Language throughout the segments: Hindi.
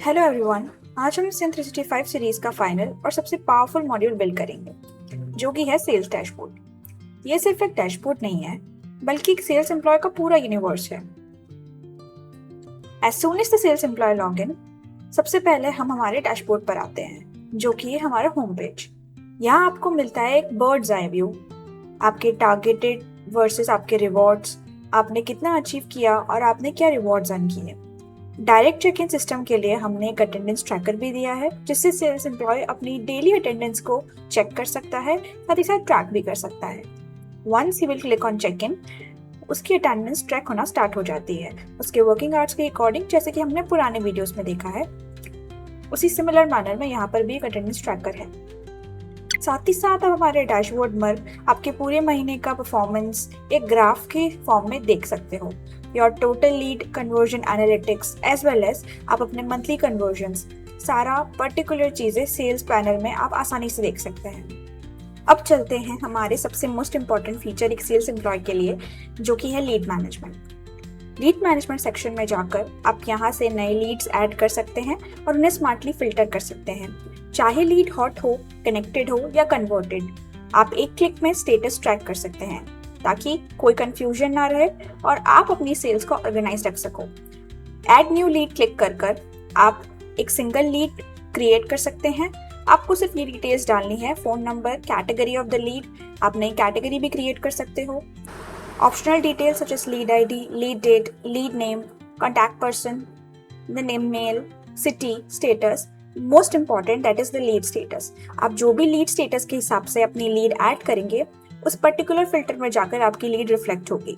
Hello everyone. आज हम सिन 365 सीरीज का फाइनल और सबसे पावरफुल मॉड्यूल बिल्ड करेंगे, जो कि है सेल्स डैशबोर्ड। ये सिर्फ एक डैशबोर्ड नहीं है, बल्कि एक सेल्स एम्प्लॉय का पूरा यूनिवर्स है। As soon as the sales employ log in, सबसे पहले हम हमारे डैशबोर्ड पर आते हैं, जो कि है हमारा होम पेज। यहाँ आपको मिलता है एक बर्ड्स आई व्यू, आपके टारगेटेड वर्सेस आपके रिवॉर्ड्स, आपने कितना अचीव किया और आपने क्या रिवॉर्ड्स अर्न किए। डायरेक्ट चेक इन सिस्टम के लिए हमने एक अटेंडेंस ट्रैकर भी दिया है, जिससे सेल्स एम्प्लॉय अपनी डेली अटेंडेंस को चेक कर सकता है, साथ ही साथ ट्रैक भी कर सकता है। Once he will click on check in, उसकी अटेंडेंस ट्रैक होना स्टार्ट हो जाती है उसके वर्किंग आवर्स के अकॉर्डिंग, जैसे कि हमने पुराने वीडियोस में देखा है। उसी सिमिलर मैनर में यहाँ पर भी एक अटेंडेंस ट्रैकर है। साथ ही साथ आप हमारे डैशबोर्ड पर आपके पूरे महीने का परफॉर्मेंस एक ग्राफ के फॉर्म में देख सकते हो। Your total lead conversion analytics as well as आप अपने मंथली कन्वर्जन्स, सारा पर्टिकुलर चीज़ें सेल्स पैनल में आप आसानी से देख सकते हैं। अब चलते हैं हमारे सबसे मोस्ट इम्पॉर्टेंट फीचर एक सेल्स एम्प्लॉय के लिए, जो कि है lead management. Lead management section में जाकर आप यहाँ से नए लीड्स ऐड कर सकते हैं और उन्हें स्मार्टली फिल्टर कर सकते हैं। चाहे लीड हॉट हो, कनेक्टेड हो या कन्वर्टेड, आप एक क्लिक में स्टेटस ट्रैक कर सकते हैं, ताकि कोई कंफ्यूजन ना रहे और आप अपनी सेल्स को ऑर्गेनाइज रख सको। ऐड न्यू लीड क्लिक कर आप एक सिंगल लीड क्रिएट कर सकते हैं। आपको सिर्फ ये डिटेल्स डालनी है, phone number, category of the lead, आप नई कैटेगरी भी क्रिएट कर सकते हो। Optional details such as lead ID, lead date, lead name, contact person, the name, mail, city, status, most important that is the lead status. आप जो भी लीड स्टेटस के हिसाब से अपनी लीड ऐड करेंगे, उस पर्टिकुलर फिल्टर में जाकर आपकी लीड रिफ्लेक्ट होगी।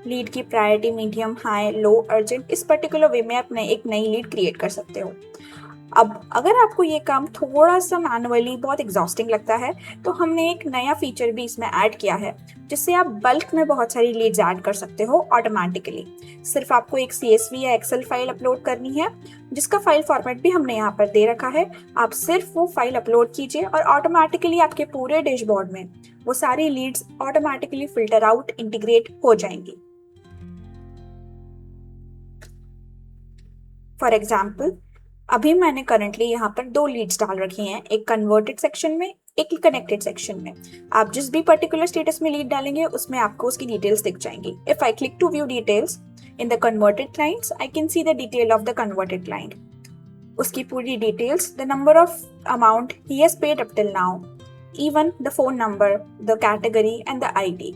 लीड की प्रायोरिटी मीडियम, हाई, लो, अर्जेंट, इस पर्टिकुलर वे में आप एक नई लीड क्रिएट कर सकते हो। अब अगर आपको ये काम थोड़ा सा मैनुअली बहुत एग्जॉस्टिंग लगता है, तो हमने एक नया फीचर भी इसमें ऐड किया है, जिससे आप बल्क में बहुत सारी लीड्स ऐड कर सकते हो ऑटोमेटिकली। सिर्फ आपको एक CSV या एक्सेल फाइल अपलोड करनी है, जिसका फाइल फॉर्मेट भी हमने यहाँ पर दे रखा है। आप सिर्फ वो फाइल अपलोड कीजिए और ऑटोमेटिकली आपके पूरे डैशबोर्ड में वो सारी leads automatically filter out, integrate हो जाएंगी। फॉर एग्जाम्पल, अभी मैंने करंटली यहाँ पर 2 लीड्स डाल रखी हैं, एक कन्वर्टेड सेक्शन में, एक कनेक्टेड सेक्शन में। आप जिस भी पर्टिकुलर स्टेटस में लीड डालेंगे, उसमें आपको उसकी डिटेल्स दिख जाएंगी। If I click to view details in the converted clients, I can see the detail of the converted client, उसकी पूरी details, the number of amount he has paid up till now, even the phone number, the category and the ID।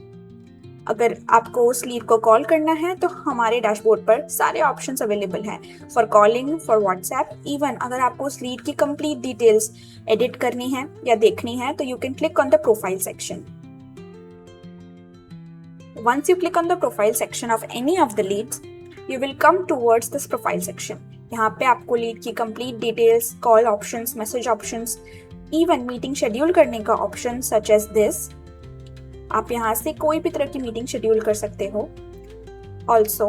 अगर आपको उस लीड को कॉल करना है, तो हमारे डैशबोर्ड पर सारे ऑप्शंस अवेलेबल हैं for calling, for WhatsApp. Even अगर आपको उस लीड की कंप्लीट डिटेल्स एडिट करनी है या देखनी है, तो you can click on the profile section. Once you click on the profile section of any of the leads, you will come towards this profile section. यहाँ पे आपको लीड की complete details, call options, message options, even meeting schedule करने का ऑप्शन सच एज दिस। आप यहाँ से कोई भी तरह की मीटिंग शेड्यूल कर सकते हो। ऑल्सो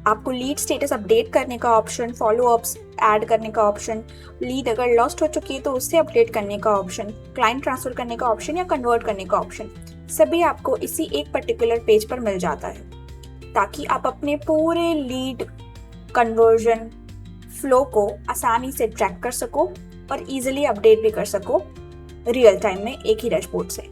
आपको लीड स्टेटस अपडेट करने का ऑप्शन, फॉलो अप्स ऐड करने का ऑप्शन, लीड अगर लॉस्ट हो चुकी है तो उससे अपडेट करने का ऑप्शन, क्लाइंट ट्रांसफर करने का ऑप्शन या कन्वर्ट करने का ऑप्शन, सभी आपको इसी एक पर्टिकुलर पेज पर मिल जाता है, ताकि आप अपने पूरे लीड कन्वर्जन फ्लो को आसानी से ट्रैक कर सको और इजीली अपडेट भी कर सको रियल टाइम में एक ही डैशबोर्ड से।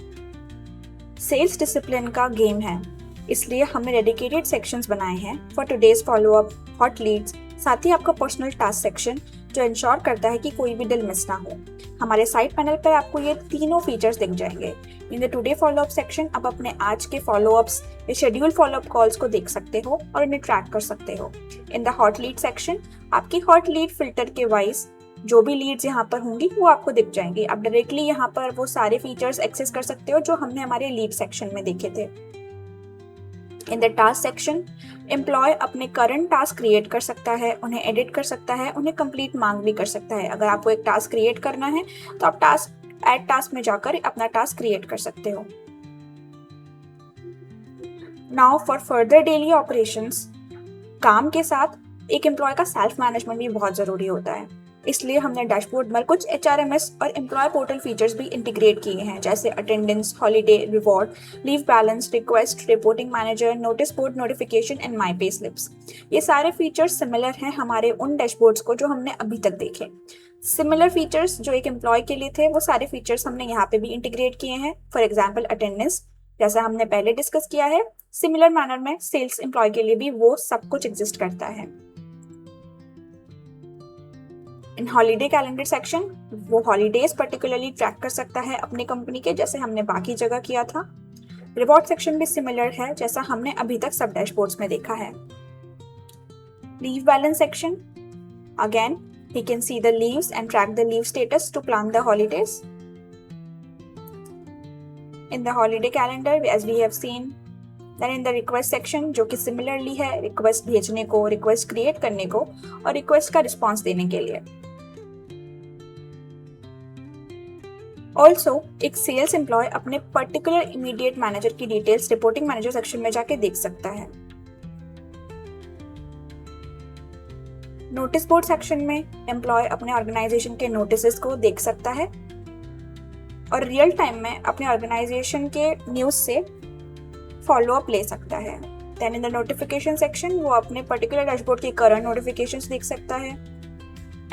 सेल्स डिसिप्लिन का गेम है, इसलिए हमने डेडिकेटेड सेक्शंस बनाए हैं for today's follow up, hot leads, साथ ही आपका पर्सनल टास्क सेक्शन, जो इंश्योर करता है कि कोई भी डील मिस ना हो। हमारे साइड पैनल पर आपको ये तीनों फीचर्स दिख जाएंगे। In the today follow up section आप अपने आज के फॉलोअप्स या शेड्यूल फॉलोअप कॉल्स को देख सकते हो और इन्हें ट्रैक कर सकते हो। In the hot lead section आपकी हॉट लीड फिल्टर के वाइज जो भी लीड्स यहाँ पर होंगी वो आपको दिख जाएंगी। आप डायरेक्टली यहाँ पर वो सारे फीचर्स एक्सेस कर सकते हो जो हमने हमारे लीड सेक्शन में देखे थे। In the task section, employ अपने करंट टास्क क्रिएट कर सकता है, उन्हें एडिट कर सकता है, उन्हें कंप्लीट मांग भी कर सकता है। अगर आपको एक टास्क क्रिएट करना है, तो आप टास्क ऐड टास्क में जाकर अपना टास्क क्रिएट कर सकते हो। Now for further daily operations, काम के साथ एक एम्प्लॉय का सेल्फ मैनेजमेंट भी बहुत जरूरी होता है। इसलिए हमने डैशबोर्ड में कुछ HRMS और एम्प्लॉय पोर्टल फीचर्स भी इंटीग्रेट किए हैं, जैसे attendance, holiday, reward, leave balance, request, reporting manager, notice board notification and my pay slips. ये सारे फीचर्स सिमिलर हैं हमारे उन डैशबोर्ड्स को जो हमने अभी तक देखे। सिमिलर फीचर्स जो एक एम्प्लॉय के लिए थे वो सारे फीचर्स हमने यहाँ पे भी इंटीग्रेट किए हैं। फॉर एग्जाम्पल अटेंडेंस, जैसा हमने पहले डिस्कस किया है, सिमिलर मैनर में सेल्स एम्प्लॉय के लिए भी वो सब कुछ एग्जिस्ट करता है। इन हॉलीडे कैलेंडर सेक्शन, वो हॉलीडेज पर्टिकुलरली ट्रैक कर सकता है अपनी कंपनी के, जैसे हमने बाकी जगह किया था। रिवॉर्ड सेक्शन भी सिमिलर है जैसा हमने अभी तक सब डैशबोर्ड्स में देखा है। Leave balance section, again he can see the leaves and track the leave status to plan the holidays. In the holiday calendar, as we have seen, then in the request section, जो कि similarly है request भेजने को, request create करने को और request का response देने के लिए। Also, एक sales employee अपने particular immediate manager की details reporting manager section में जाके देख सकता है। नोटिस बोर्ड सेक्शन में एम्प्लॉय अपने ऑर्गेनाइजेशन के नोटिस को देख सकता है और रियल टाइम में अपने ऑर्गेनाइजेशन के न्यूज से फॉलो अप ले सकता है। Then in the notification section वो अपने पर्टिकुलर डैशबोर्ड की करंट नोटिफिकेशंस देख सकता है।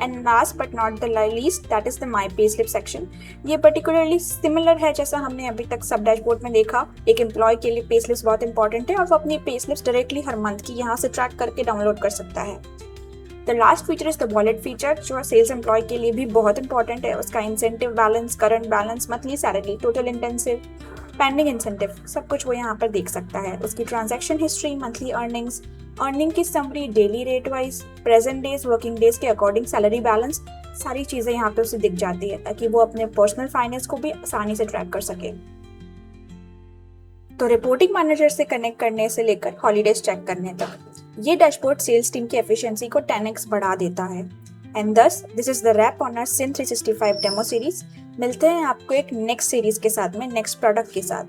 And last but not the least, that is the my pay slip section. ये पर्टिकुलरली सिमिलर है जैसा हमने अभी तक सब डैशबोर्ड में देखा। एक एम्प्लॉय के लिए पे स्लिप्स बहुत इंपॉर्टेंट है और वो अपनी पे स्लिप्स डायरेक्टली हर मंथ की यहाँ से ट्रैक करके डाउनलोड कर सकता है। The last feature is the wallet feature, जो सेल्स एम्प्लॉय के लिए भी बहुत इंपॉर्टेंट है। उसका incentive balance, current balance, monthly salary, total intensive, pending incentive, सब कुछ वो यहाँ पर देख सकता है। उसकी transaction history, monthly earnings, earning की summary, daily rate wise, present days, working days के अकॉर्डिंग सैलरी बैलेंस, सारी चीजें यहाँ पे उसे दिख जाती है ताकि वो अपने पर्सनल फाइनेंस को भी आसानी से ट्रैक कर सके। तो रिपोर्टिंग मैनेजर से कनेक्ट करने से लेकर हॉलीडेज चेक करने तक ये डैशबोर्ड सेल्स टीम की एफिशिएंसी को 10x बढ़ा देता है। And thus this is the wrap on our sin 365 demo series. मिलते हैं आपको एक नेक्स्ट सीरीज के साथ में, नेक्स्ट प्रोडक्ट के साथ।